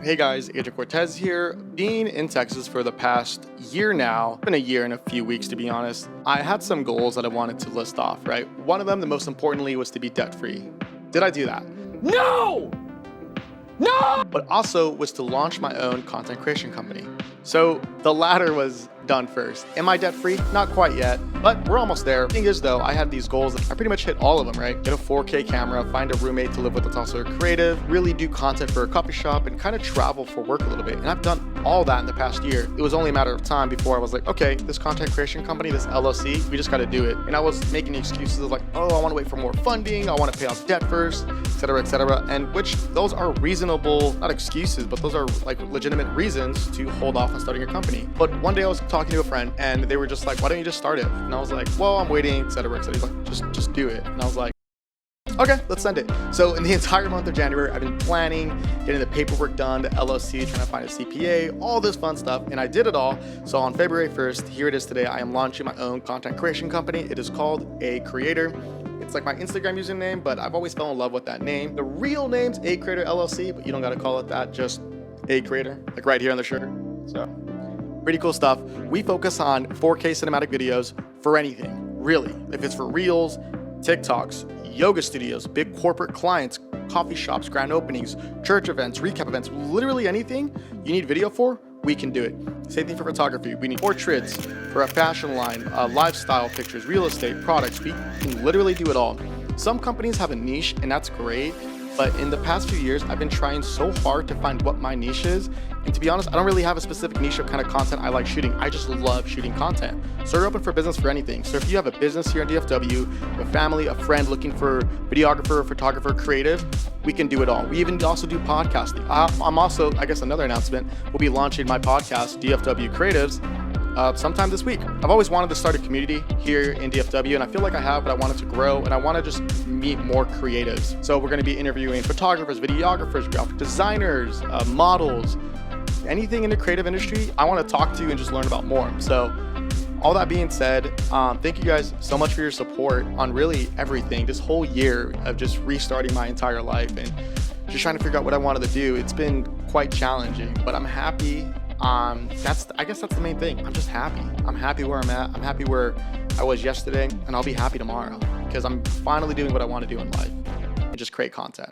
Hey guys, Adrian Cortes here. Being in Texas for the past year now, been a year and a few weeks to be honest, I had some goals that I wanted to list off, right? One of them, the most importantly, was to be debt-free. Did I do that? No! No! But also was to launch my own content creation company. So the latter was done first. Am I debt-free? Not quite yet, but we're almost there. The thing is though, I had these goals that I pretty much hit all of them, right? Get a 4K camera, find a roommate to live with that's also a creative, really do content for a coffee shop and kind of travel for work a little bit. And I've done all that in the past year. It was only a matter of time before I was like, okay, this content creation company, this LLC, we just got to do it. And I was making excuses of like, oh, I want to wait for more funding. I want to pay off debt first, etc., etc. And which those are reasonable, not excuses, but those are like legitimate reasons to hold off on starting a company. But one day I was talking to a friend and they were just like, why don't you just start it? And I was like, well, I'm waiting, etc., etc. He's like, just do it. And I was like, okay, let's send it. So in the entire month of January, I've been planning, getting the paperwork done, the LLC, trying to find a CPA, all this fun stuff, and I did it all. So on February 1st, here it is today, I am launching my own content creation company. It is called aye.creator. It's like my Instagram username, but I've always fell in love with that name. The real name's aye.creator LLC, but you don't gotta call it that, just aye.creator, like right here on the shirt. So pretty cool stuff. We focus on 4K cinematic videos for anything, really. If it's for Reels, TikToks, yoga studios, big corporate clients, coffee shops, grand openings, church events, recap events, literally anything you need video for, we can do it. Same thing for photography. We need portraits for a fashion line, lifestyle pictures, real estate, products. We can literally do it all. Some companies have a niche and that's great. But in the past few years, I've been trying so hard to find what my niche is. And to be honest, I don't really have a specific niche of kind of content I like shooting. I just love shooting content. So we're open for business for anything. So if you have a business here in DFW, a family, a friend looking for videographer, photographer, creative, we can do it all. We even also do podcasting. I'm also, I guess another announcement, we'll be launching my podcast, DFW Creatives, sometime this week. I've always wanted to start a community here in DFW and I feel like I have, but I want it to grow and I want to just meet more creatives. So we're going to be interviewing photographers, videographers, graphic designers, models, anything in the creative industry. I want to talk to and just learn about more. So all that being said, thank you guys so much for your support on really everything. This whole year of just restarting my entire life and just trying to figure out what I wanted to do. It's been quite challenging, but I'm happy. I guess that's the main thing. I'm just happy. I'm happy where I'm at. I'm happy where I was yesterday, and I'll be happy tomorrow because I'm finally doing what I want to do in life and just create content.